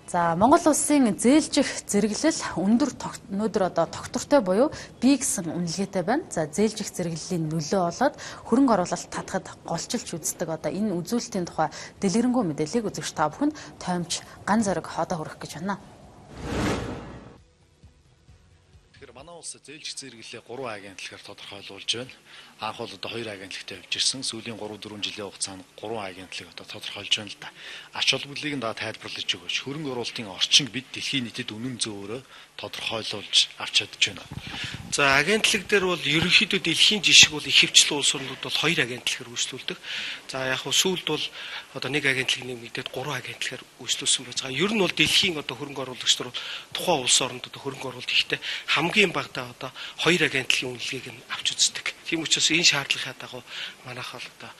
За Монгол улсын зээлжих зэрэглэл өнөөдөр одоо тогтвортой буюу бий гэсэн үнэлгээтэй байна. За зээлжих зэрэглэлийн нөлөө болоод хөрөнгө оруулалт татахад голчилж үздэг одоо энэ үзүүлэлтийн тухай дэлгэрэнгүй мэдээллийг үзэгч та бүхэнд тоймч ган зориг хоодоо хүргэх гэж байна. Тэгэхээр манай улс зээлжих зэрэглэлээ 3 агентлагаар тодорхойлуулж байна. Анх бол одоо 2 агентлагтай явж ирсэн. Сүүлийн 3-4 жилийн хугацаанд 3 агентлагийг одоо тодорхойлж байна л да. Ач холбогдлыг даа тайлбарлаж өгөөч. Хөрөнгө оруулалтын орчин бид дэлхийн нийтэд үнэн зөвөөрөө тодорхойлуулж авч чадж байна. За агентлаг дээр бол ерөнхийдөө дэлхийн жишг бол ихэвчлэн улс орнууд бол 2 агентлагаар үйлчлүүлдэг. За яг хөө сүүлд бол одоо 1 агентлаг нэмэгдээд 3 агентлагаар үйлчлүүлсэн байж байгаа. Ер нь бол дэлхийн одоо хөрөнгө оруулагч нар бол тухайн улс оронд одоо хөрөнгө оруулалт хийхдээ хамгийн багадаа одоо 2 агентлагийн үнэлгээг нь авч үздэг. Тийм учраас энэ шаардлагын дагуу манайх бол одоо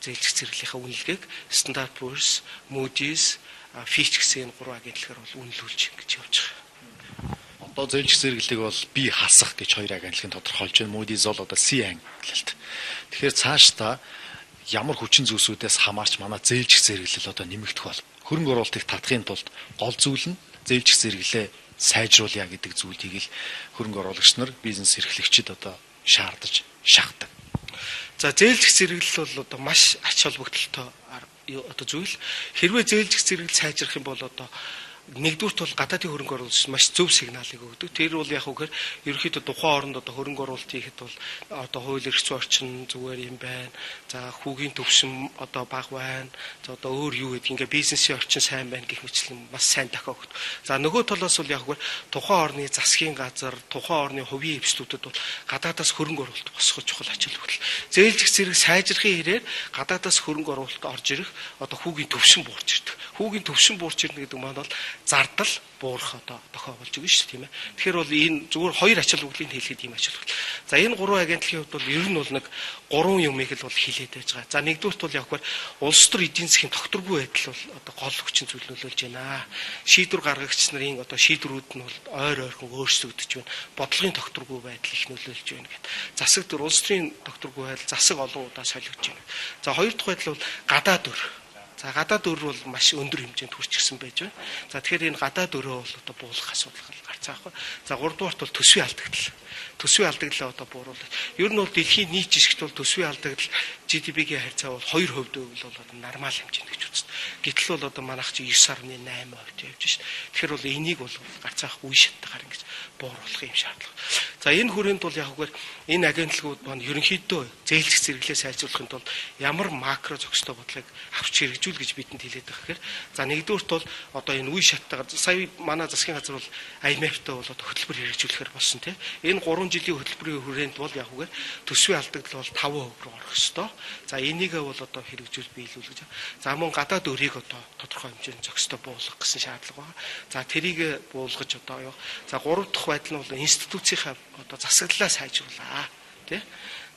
зээлжих зэрэглэлийнхаа үнэлгээг Standard & Poor's, Moody's, Fitch гэсэн 3 агентлагаар бол үнэлүүлж ингэж явж байгаа. Одоо зээлжих зэрэглэлийг бол би хасах гэж 2 агентлагийн тодорхойлж байна. Moody's бол одоо C ангилалт. Тэгэхээр цаашдаа ямар хүчин зүйлсүүдээс хамаарч манай зээлжих зэрэглэл одоо нэмэгдэх бол хөрөнгө оруулалтыг татахын тулд гол зүйл нь зээлжих зэрэглэлээ сайжруулъя гэдэг зүйлийг л хөрөнгө оруулагч нар, бизнес эрхлэгчид одоо шаардаж шахдаг. За зээлжих зэрэглэл бол одоо маш ач холбогдолтой одоо зүйл. Хэрвээ зээлжих зэрэглэл сайжрах юм бол одоо нэгдүгürt бол гадаадын хөрөнгө оруулагч маш зөв сигналыг өгдөг. Тэр бол яг үгээр ерөнхийдөө тухайн оронд одоо хөрөнгө оруулалт хийхэд бол одоо хууль эрх зүйн орчин зүгээр юм байна. За хүүгийн төвшин одоо бага байна. За одоо өөр юу гэдэг ингээ бизнесийн орчин сайн байна гэх мэтлэн бас сайн дахиад өгдөг. За нөгөө талаас бол яг үгээр тухайн орны засгийн газар, тухайн орны хувийн эвслүүдэд бол гадаадаас хөрөнгө оруулалт босгох чухал ач холбогдол. Зээлжих зэрэг сайжрахын хэрээр гадаадаас хөрөнгө оруулалт орж ирэх одоо хүүгийн төвшин буурч ирдэг. Хүүгийн төвшин буурч ирнэ гэдэг маань бол зардал буурах одоо тохиолж байгаа шүү дээ, тийм ээ. Тэгэхээр бол энэ зүгээр 2 ач холбогдлыг хэлэхэд ийм ач холбогдол. За энэ 3 агентлагийн хувьд бол ер нь бол нэг 3 юмыг л бол хилээд байж байгаа. За нэгдүгürt бол яг хөө улс төр эдийн засгийн тогтворгүй байдал бол одоо гол хүчин зүйл нөлөөлж байна. Шийдвэр гаргагч нарын одоо шийдвэрүүд нь бол ойрхон өөрчлөгдөж байна. Бодлогын тогтворгүй байдал их нөлөөлж байна гэдэг. Засаг төр улс төрийн тогтворгүй байдал засаг олон удаа солигдож байна. За хоёр дахь байдал бол гадаад өр. За гадаад өр бол маш өндөр хэмжээнд хүрчихсэн байж байна. За тэгэхээр энэ гадаад өрөө бол одоо буулгах асуудал гарцаа ахгүй. За 3 дугаарт бол төсвийн алдагдал. Төсвийн алдагдлаа одоо бууруулах. Ер нь бол дэлхийн нийт жишгт бол төсвийн алдагдал GDP-гийн харьцаа бол 2% бол одоо нормал хэмжээнд гэж үздэг. Гэтэл бол одоо манайх чи 9.8% явж шít. Тэгэхээр бол энийг бол гарцаах үе шаттайгаар ингэж бууруулах юм шаардлага. За энэ хүрээнд бол яг үгээр энэ агентлагууд маань ерөнхийдөө зээлжих зэрэглэлээ сайжруулахын тулд ямар макро зохистой бодлогыг авч хэрэгжүүл гэж бидэнд хэлээд байгаа хэрэг. За нэгдүгürt бол одоо энэ үе шаттайгаар сая манай засгийн газар бол IMF-тэй бол одоо хөтөлбөр хэрэгжүүлэхээр болсон тийм. Энэ 3 жилийн хөтөлбөрийн хүрээнд бол яг үгээр төсвийн алдагдал бол 5% руу орох ёстой. За энийгээ бол одоо хэрэгжүүл биелүүлж байгаа. За мөн гадаад өрийг одоо тодорхой хэмжээнд зохистой буулгах гэсэн шаардлага байна. За тэрийг буулгаж одоо юу. За 3 дахь байдал нь бол институцийнхаа одоо засаглалаа сайжруулаа тий.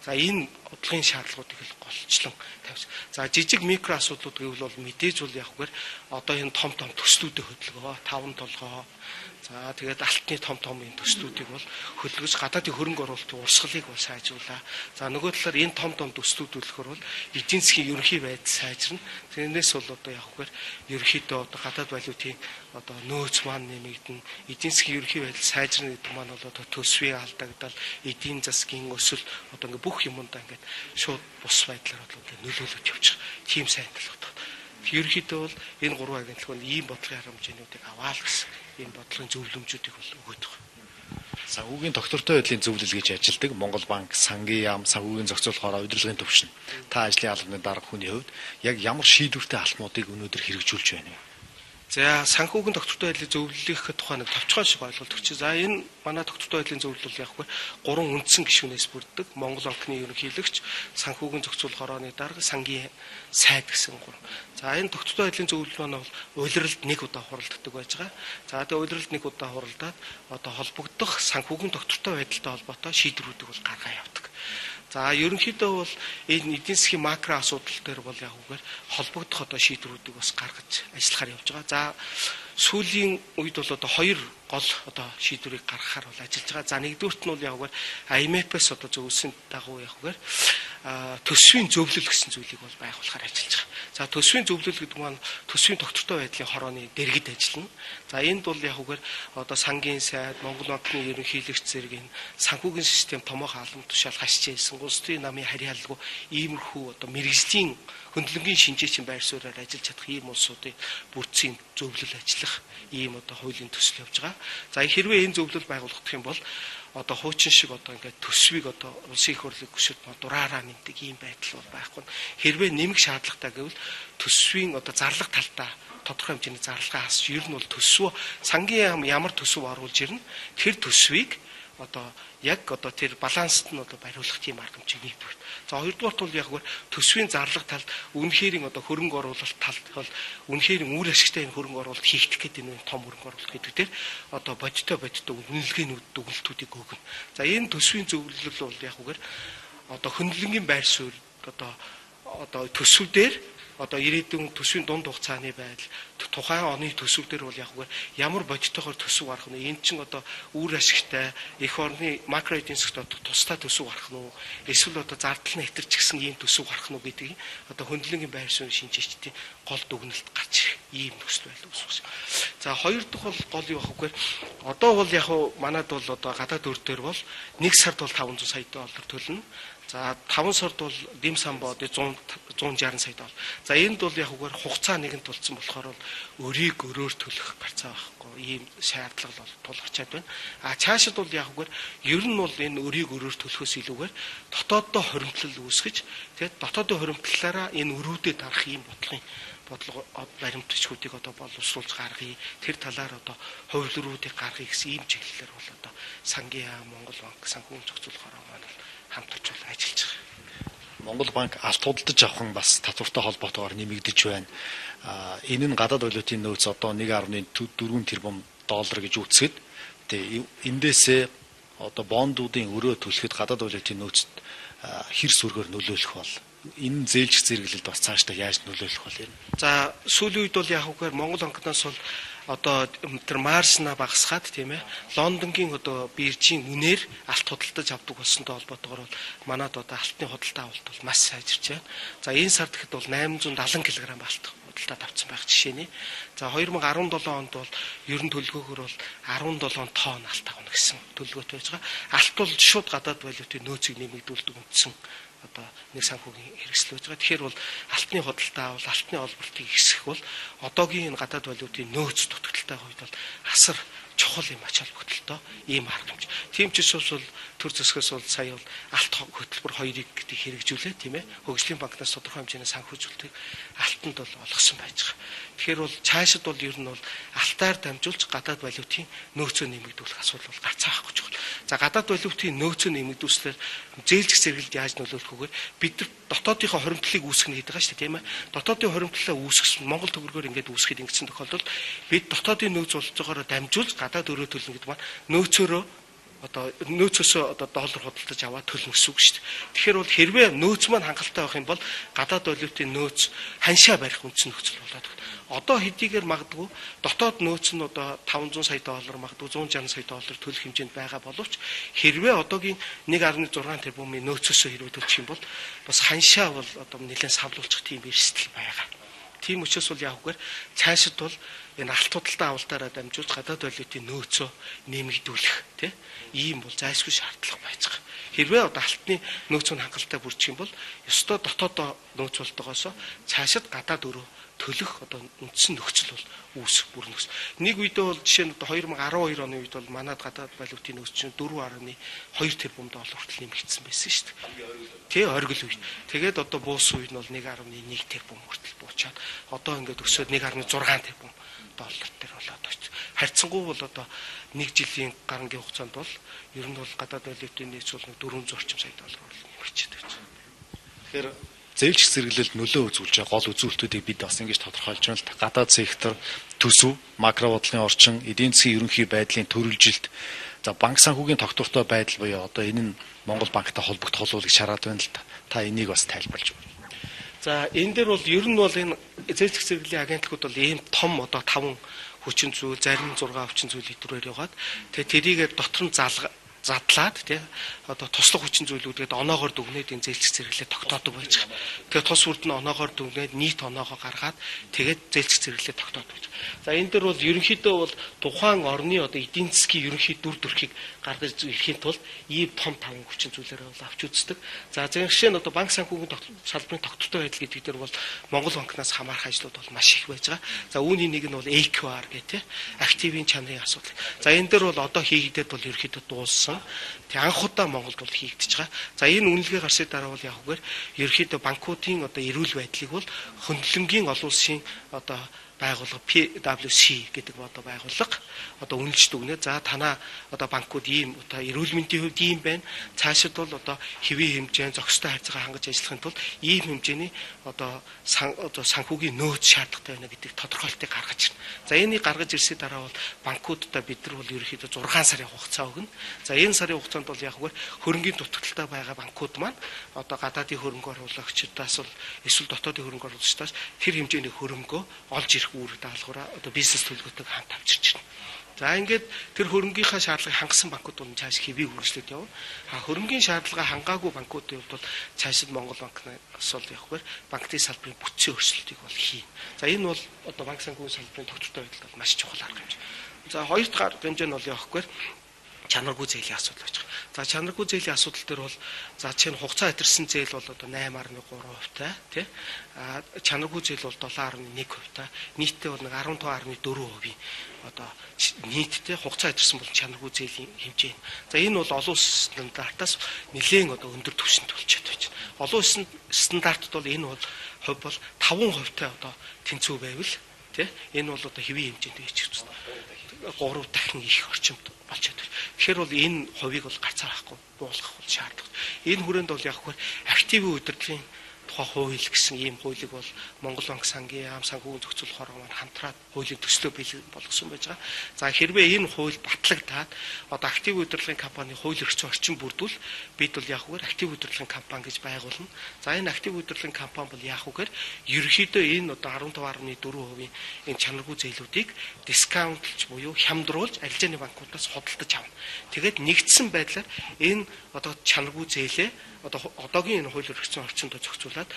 За энэ бодлогын шаардлагуудыг л голчлон тавьж. За жижиг микро асуудлууд гэвэл бол мэдээж бол яг үгээр одоо энэ том төслүүдэд хөдөлгөө 5 толгоо. За тэгээд алтны том энэ төслүүдийг бол хөдөлгөж гадаадын хөрөнгө оруулалтын урсгалыг бол сайжруулаа. За нөгөө талаар энэ том төслүүд болохоор бол эдийн засгийн ерөнхий байдал сайжирна. Тэрнээс бол одоо яг үгээр ерөнхийдөө одоо гадаад валютын одоо нөөц маань нэмэгдэн эдийн засгийн ерөнхий байдал сайжирна гэдэг маань бол одоо төсвийн алдагдал, эдийн засгийн өсөл одоо ингээ бүх юмдаа ингээ шууд бус байдлаар бол нөлөөлөж явчих. Тийм сайн талууд. Ерөнхийдөө бол энэ 3 агентлаг нь ийм бодлогын харамжаануудыг аваа л гэсэн ийм бодлогын зөвлөмжүүдийг бол өгöd байгаа. Санхүүгийн тогтвортой байдлын зөвлөл гэж ажилладаг Монгол банк, сангийн яам, санхүүгийн зохицуулахаараа удирдлагын төвшин. Та ажлын албаны дарга хүний хувьд яг ямар шийдвэртэй алхмуудыг өнөөдөр хэрэгжүүлж байна вэ? За санхүүгийн тогтвортой байдлыг зөвлөх тухай нэг товчхон шиг ойлголт өгч. За энэ манай тогтвортой байдлын зөвлөл яг хөө 3 үндсэн гишүүнээс бүрддэг. Монгол банкны ерөнхийлөгч, санхүүгийн зохицуулах хорооны дарга, сангийн сайд гэсэн 3. За энэ тогтвортой байдлын зөвлөл маань бол улиралд 1 удаа хуралддаг байж байгаа. За тэгээ улиралд 1 удаа хуралдаад одоо холбогдох санхүүгийн тогтвортой байдалтай холбоотой шийдвэрүүдийг бол гаргаа явуулдаг. За ерөнхийдөө бол энэ эдийн засгийн макро асуудал дээр бол яг үгээр холбогдох одоо шийдвэрүүдийг бас гаргаж ажиллахаар явж байгаа. За сүүлийн үед бол одоо 2 гол одоо шийдвэрийг гаргахаар бол ажиллаж байгаа. За нэгдүгürt нь бол явгаар IMF-ээс одоо зөвлөсөн дагуу явгаар төсвийн зөвлөл гэсэн зүйлийг бол байгуулахаар ажиллаж байгаа. За төсвийн зөвлөл гэдэг нь төсвийн тогтвортой байдлын хорооны дэргэд ажиллана. За энд бол явгаар одоо сангийн сайд, Монгол банкны ерөнхийлөгч зэрэг энэ санхүүгийн систем томоохон албан тушаал хашиж ийсэн улс төрийн намын харьяалалгүй иймэрхүү одоо мэрэгжлийн хөндлөнгийн шинжээчийн байр суурьаар ажиллаж чадах ийм улсуудын бүрдсэн зөвлөл ажиллах ийм одоо хуулийн төсөл явж байгаа. За хэрвээ энэ зөвлөл байгуулагдах юм бол одоо хуучин шиг одоо ингээд төсвийг одоо улсын их хурлын гишүүд дураараа нэмдэг ийм байдал бол байхгүй. Хэрвээ нэмэх шаардлагатай гэвэл төсвийн одоо зарлах талдаа тодорхой хэмжээний зарлагаа хасч ер нь бол төсвөө сангийн ямар төсөв оруулж ирнэ тэр төсвийг одоо яг одоо тэр баланст нь одоо бариулах тийм арга хэмжээ нэгдүгээр. За хоёрдугаарт бол яг төсвийн зарлах талд үнэхээр одоо хөрөнгө оруулалт талд бол үнэхээр үр ашигтай энэ хөрөнгө оруулалт хийгдэх гэдэг энэ том хөрөнгө оруулалт гэдэг дээр одоо бодиттой үнэлгээнүүд дүгнэлтүүдийг өгнө. За энэ төсвийн зөвлөл бол яг одоо хөндлөнгийн байр суурь одоо төсвүүдээр одоо ирээдүйн төсвийн дунд хугацааны байдал тухайн оны төсвүүдэр бол ямар бодитойгоор төсөв гарах нь энэ чинь одоо үр ашигтай эх орны макро эдийн засгт тусдаа төсөв гарах нь эсвэл одоо зардал нь хэтэрч гисэн ийм төсөв гарах нь гэдгийг одоо хөндлөнгийн байр суурь шинжээчдийн гол дүгнэлт гарч ийм нөхцөл байдал үүсвэ. За хоёр дахь бол гол юу вэ? Одоо бол яг манад бол одоо гадаад өр дээр бол 1 сард бол 500 сая доллар төлнө. За 5 сард бол дэм самбод 160 сая доллар. За энд бол яг хугацаа нэгэн тулцсан болохоор бол өрийг өрөөр төлөх гарцаа байхгүй ийм шаардлага бол тулгарчаад байна. А цаашид бол яг ер нь бол энэ өрийг өрөөр төлөхөөс илүүгээр дотооддоо хоримтлал үүсгэж тэгээд дотооддоо хоримтлалаараа энэ өрүүдэд дарах ийм бодлого баримтчгуудыг одоо боловсруулж гаргая. Тэр талаар одоо хувилбаруудыг гаргая гэсэн ийм чиглэлээр бол одоо сангийн Монгол банк санхүүгийн зохицуулах хороо маань хамтарч ажиллаж байгаа. Монгол банк алт худалдаж авах нь бас татвартай холбоотойгоор нэмэгдэж байна. Энэ нь гадаад валютын нөөц одоо 1.4 тэрбум доллар гэж үүсгэд. Тэгээ эндээсээ одоо бондуудын өрөө төлөхөд гадаад валютын нөөцөд хэр сүргээр нөлөөлөх бол энэ зээлжих зэрэглэлд бас цаашдаа яаж нөлөөлөх бол юм. За сүүлийн үед бол яг Монгол банкнаас бол одоо тэр маржна багасгаад тийм ээ Лондонгийн одоо биржийн үнээр алт худалдаж авдаг болсонтой холбоотойгоор бол манад одоо алтны худалдаа авалт бол маш сайжирч байна. За энэ сард гэхэд бол 870 кг алт худалдаад авсан байх жишээний. За 2017 онд бол ерөн төлгөөгөр бол 17 тонн алт авна гэсэн төлөвлөгөөт байж байгаа. Алт бол шууд гадаад валютын нөөцийг нэмэгдүүлдэг үндсэн одоо нэг санхүүгийн хэрэгсэл байж байгаа. Тэгэхээр бол алтны худалдаа авал алтны олбортыг ихсэх бол одоогийн энэ гадаад валютын нөөц дутагдaltaй хувьд бол асар чухал юм ач холбогдолтой ийм арга хэмжээ. Тийм ч эсвэл төр зэсгээс бол сая бол алт хөтөлбөр 2-ыг гэдэг хэрэгжүүлээ тийм ээ. Хөгжлийн банкнаас тодорхой хэмжээний санхүүжүүлэлтийг алтанд бол олгосон байж байгаа. Тэгэхээр бол цаашид бол ер нь бол алтаар дамжуулж гадаад валютын нөөцөө нэмэгдүүлэх асуудал бол гарцаа байхгүй чухал. За гадаад валютын нөөцөө нэмэгдүүлснээр зээлжих зэрэгэлд яаж нөлөөлөх вүгээр бид нар дотоодынхоо хоримтлалыг үүсгэнэ гэдэг байгаа шүү дээ тийм ээ. Дотоодын хоримтлалаа үүсгэсэн Монгол төгрөгөөр ингээд үүсгэхэд ингэсэн тохиолдолд бид дотоодын нөөц болж байгаагаар дамжуулж гадаад өрөө төлнө гэдэг маань нөөцөөсөө одоо доллар худалдаж аваад төлнө гэсэн үг шүү дээ. Тэгэхээр бол хэрвээ нөөц маань хангалттай байх юм бол гадаад валютын нөөц ханшаа барих үндсэн нөхцөл болоод байна. Одоо хэдийгээр магадгүй дотоод нөөц нь одоо 500 сая доллар магадгүй 160 сая доллар төлөх хэмжээнд байгаа боловч хэрвээ одоогийн 1.6 тэрбумын нөөцөөсөө хэрвээ төлчих юм бол бас ханшаа бол одоо нэлээд савлуулчих тийм эрсдэл байгаа. Тийм учраас бол яг үгээр цаашид бол энэ алт худалдаа авалтаараа дамжуулж гадаад валютын нөөцөө нэмэгдүүлэх тийм ийм бол зайлшгүй шаардлага байж байгаа. Хэрвээ одоо алтны нөөц нь хангалттай бүрчих юм бол ёстой дотоодоо нөөц болтогоосоо цаашид гадаад өрөө төлөх одоо үндсэн нөхцөл бол үүсэх бүр нөхцөл. Нэг үедээ бол жишээ нь 2012 оны үед бол манад гадаад валютын нөөц чинь 4.2 тэрбум доллар хүртэл нэмэгдсэн байсан шүү дээ. Тэ оргил үед. Тэгээд одоо буусан үед нь бол 1.1 тэрбум хүртэл буучаад одоо ингээд өсөөд 1.6 тэрбум доллар төр болоод очив. Харьцангуй бол одоо 1 жилийн гарангийн хугацаанд бол ер нь бол гадаад валютын нөөц бол 400 орчим сая доллар бол нэмэгдэж байна. Тэгэхээр зээлжих зэрэглэлд нөлөө үзүүлж байгаа гол үзүүлэлтүүдийг бид бас ингэж тодорхойлж байна л та. Гадаад сектор, төсөв, макро бодлогын орчин, эдийн засгийн ерөнхий байдлын төрөлжилт, за банк санхүүгийн тогтвортой байдал буюу одоо энэ нь Монгол банктай холбогдох гэж шаарад байна л та. Та энийг бас тайлбарлаж байна. За энэ дээр бол ер нь бол энэ зээлжих зэрэглэлийн агентлагууд бол ийм том одоо 5 хүчин зүйл, зарим 6 хүчин зүйл идэвхрээр яваад тэгээ тэрийгээ дотор нь задлаад тий одоо туслах хүчин зүйлүүдгээд оноогоор дүгнээд энэ зээлч зэрэглээ тогтоодог байж байгаа. Тэгээ тус бүрд нь оноогоор дүгнээд нийт оноогоо гаргаад тэгээд зээлч зэрэглээ тогтоодог байж байгаа. За энэ дөр бол ерөнхийдөө бол тухайн орны одоо эдийн засгийн ерөнхий дүр төрхийг гаргаж ирэхийн тулд ийм том таван хүчин зүйлээр бол авч үздэг. За жишээ нь одоо банк санхүүгийн салбарын тогтвортой байдал гэдэг дээр бол Монгол банкнаас хамаарх ажлууд бол маш их байж байгаа. За үүний нэг нь бол AQR гэх тий активын чанарын асуудал. За энэ дөр бол одоо хийгдээд бол ерөнхийдөө дууссан. Тэг анх удаа Монголд бол хийгдэж байгаа. За энэ үнэлгээ гарсны дараа бол яг үгээр ерөнхийдөө банкуудын одоо эрүүл байдлыг бол хөндлөнгийн олон улсын одоо байгууллага PwC гэдэг одоо байгууллага одоо үнэлж дүгнээ. За танаа одоо банкуд ийм одоо эрүүл мэндийн хувьд ийм байна. Цаашид бол одоо хэвийн хэмжээ, зохистой харьцаагаа хангаж ажиллахын тулд ийм хэмжээний одоо санхүүгийн нөөц шаардлагатай байна гэдэг тодорхойлтыг гаргаж ирнэ. За энийг гаргаж ирсний дараа бол банкудаа бид нар бол ерөнхийдөө 6 сарын хугацаа өгнө. За энэ сарын хугацаанд бол яг үгээр хөрөнгийн дутагдaltaй байгаа банкуд маань одоо гадаадын хөрөнгө оруулагчдаас бол эсвэл дотоодын хөрөнгө оруулагчдаас тэр хэмжээний хөрөнгөө олж ирэх үүрэг даалгавраа одоо бизнес төлөвлөгөөтэйг хамт авчирч байна. За ингээд тэр хөрөнгийнхаа шаардлагыг хангасан банкуд бол цааш хэвийг үргэлжлээд явна. Хөрөнгөний шаардлагаа хангаагүй банкуудын хувьд бол цаашид Монгол банкнаас бол явахгүй банкны салбарын бүтцийн өөрчлөлтийг бол хийнэ. За энэ бол одоо банк санхүүгийн салбарын тогтвортой байдал бол маш чухал арга хэмжээ. За хоёр дахь арга хэмжээ нь бол явахгүй чанаргүй зээлийн асуудал байж байгаа. За чанаргүй зээлийн асуудал дээр бол за чинь хугацаа хэтэрсэн зээл бол одоо 8.3% тий. Чанаргүй зээл бол 7.1%. Нийтдээ бол 15.4% одоо нийтдээ хугацаа хэтэрсэн бол чанаргүй зээлийн хэмжээ. За энэ бол олон улсын стандартаас нэлээд одоо өндөр түвшинд болчиход байж байна. Олон улсын стандартад бол энэ бол хувь бол 5% одоо тэнцүү байвал тий. Энэ бол одоо хэвийн хэмжээнд байж хэвчээ. 3 дахин их орчимд болчиход байна. Тэгэхээр бол энэ хувийг бол гарцаар авахгүй буулгах бол шаардлага. Энэ хүрээнд бол яг хөө активын удирдлагын тухай хууль гэсэн ийм хуулийг бол Монгол банк сангийн яам санхүүгийн зохицуулах хорго маань хамтраад хуулийн төслөө бий болгосон байж байгаа. За хэрвээ энэ хууль батлагдаад одоо активын удирдлагын компани хууль эрхцэн орчин бүрдвэл бид бол яг үгээр активын удирдлагын компани гэж байгуулна. За энэ активын удирдлагын компани бол яг үгээр ерөнхийдөө энэ одоо 15.4% энэ чанаргүй зээлүүдийг дискаунтлж буюу хямдруулж арилжааны банкудаас худалдаж авна. Тэгээд нэгдсэн байдлаар энэ одоо чанаргүй зээлээ одоо одоогийн энэ хууль эрхцэн орчинд зохицуулаад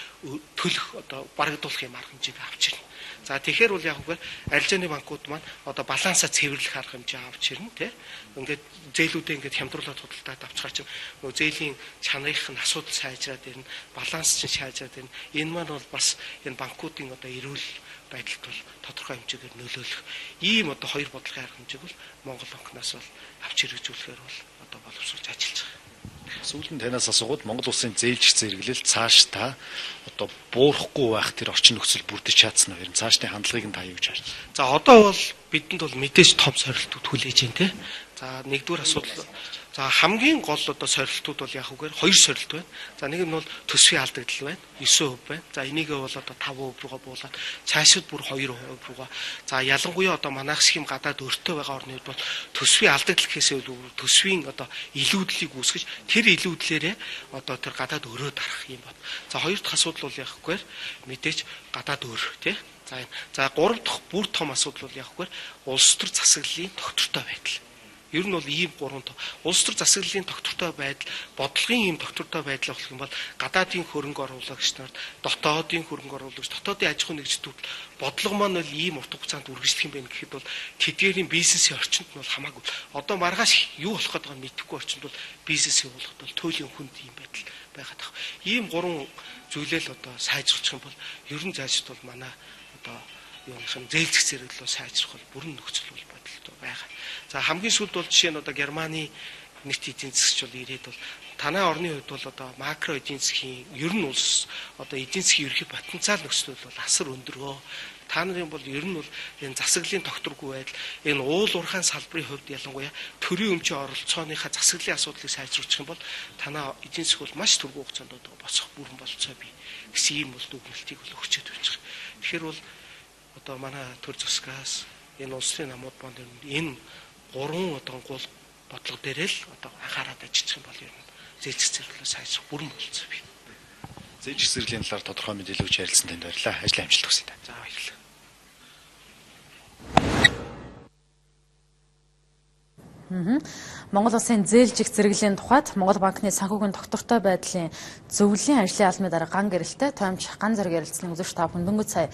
төлөх одоо барагдуулах юм арга хэмжээг авч ирнэ. За тэгэхээр бол яг үгээр арилжааны банкуд маань одоо балансаа цэвэрлэх арга хэмжээ авч ирнэ тий. Ингээд зээлүүдээ ингээд хямдруулаад худалдаад авчихар чинь нөгөө зээлийн чанарынх нь асуудал сайжраад ирнэ, баланс чинь сайжраад ирнэ. Энэ маань бол бас энэ банкуудын одоо эрүүл байдалд бол тодорхой хэмжээгээр нөлөөлөх ийм одоо хоёр бодлогын арга хэмжээг бол Монгол банкнаас бол авч хэрэгжүүлэхээр бол одоо боловсруулж ажиллаж байгаа. Сүүлд нь танаас асуугаад Монгол улсын зээлч зэрэглэл цааш та одоо буурахгүй байх тэр орчин нөхцөл бүрдэж чадсан уу? Цаашдын хандлагыг нь та юу гэж харж байна? За одоо бол бидэнд бол мэдээж том сорилтууд хүлээж байна те. За нэгдүгээр асуудал за хамгийн гол одоо сорилтууд бол яг үгээр хоёр сорилт байна. За нэг нь бол төсвийн алдагдал байна. 9% байна. За энийгээ бол одоо 5% руугаа буулгаад цаашид бүр 2% руугаа. За ялангуяа одоо манайх шиг юм гадаад өртөө байгаа орны үед бол төсвийн алдагдал гэхээсээ илүү төсвийн одоо илүүдлийг үүсгэж тэр илүүдлээрээ одоо тэр гадаад өрөө дарах юм байна. За хоёр дахь асуудал бол яг үгээр мэдээж гадаад өр тий. За гурав дахь бүр том асуудал бол яг үгээр улс төр засаглалын тогтвортой байдал. Ер нь бол ийм гурван улс төр засаглалын тогтвортой байдал, бодлогын ийм тогтвортой байдал болох юм бол гадаадын хөрөнгө оруулагч нарт, дотоодын хөрөнгө оруулагч, дотоодын аж ахуйн нэгжтүүд бодлого маань бол ийм урт хугацаанд үргэлжлэх юм байна гэхэд бол тэдгээрийн бизнесийн орчинд нь бол хамаагүй. Одоо маргааш юу болох гэдэг нь мэдэхгүй орчинд бол бизнес явуулахад бол туйлын хүнд ийм байдал байгаад байна. Ийм гурван зүйлээ л одоо сайжруулах юм бол ер нь заашд бол манай одоо юу юм зээлзэх зэрэглэлөө сайжрах бол бүрэн нөхцөл байдалтай байгаа. За хамгийн сүүлд бол жишээ нь одоо Германы нийт эдийн засгч бол ирээд бол танай орны хувьд бол одоо макро эдийн засгийн ер нь улс одоо эдийн засгийн ерхий потенциал нөхцөл бол асар өндөрөө. Та нарын бол ер нь бол энэ засаглалын тогтворгүй байдал энэ уул уурхайн салбарын хувьд ялангуяа төрийн өмчийн оролцооныхаа засаглалын асуудлыг сайжруулах юм бол танай эдийн засаг бол маш түргэн хугацаанд одоо босох бүрэн болцоо бий гэсэн ийм бол дүгнэлтийг бол өгчөөд байж байгаа. Тэгэхээр бол одоо манай төр засгаас энэ улсын намууд бонд энэ гурван одоо гол бодлого дээр л одоо анхаарал ажиллах юм бол ер нь зээлзэх зэрэглэлээ сайжрах бүрэн болцоо бий. Зээлзэх зэрэглэлийн талаар тодорхой мэдээлэл өгч ярилцсан танд баярлалаа. Ажлын амжилт хүсье. За баярлалаа. Монгол Улсын зээлжих зэрэглэлийн тухайд Монгол банкны санхүүгийн доктортой байдлын зөвлөлийн ажлын албаны дараа ган гэрэлтэй тоомч ган зэрэг ярилцсан үзэгч та бүхэн дөнгөж сая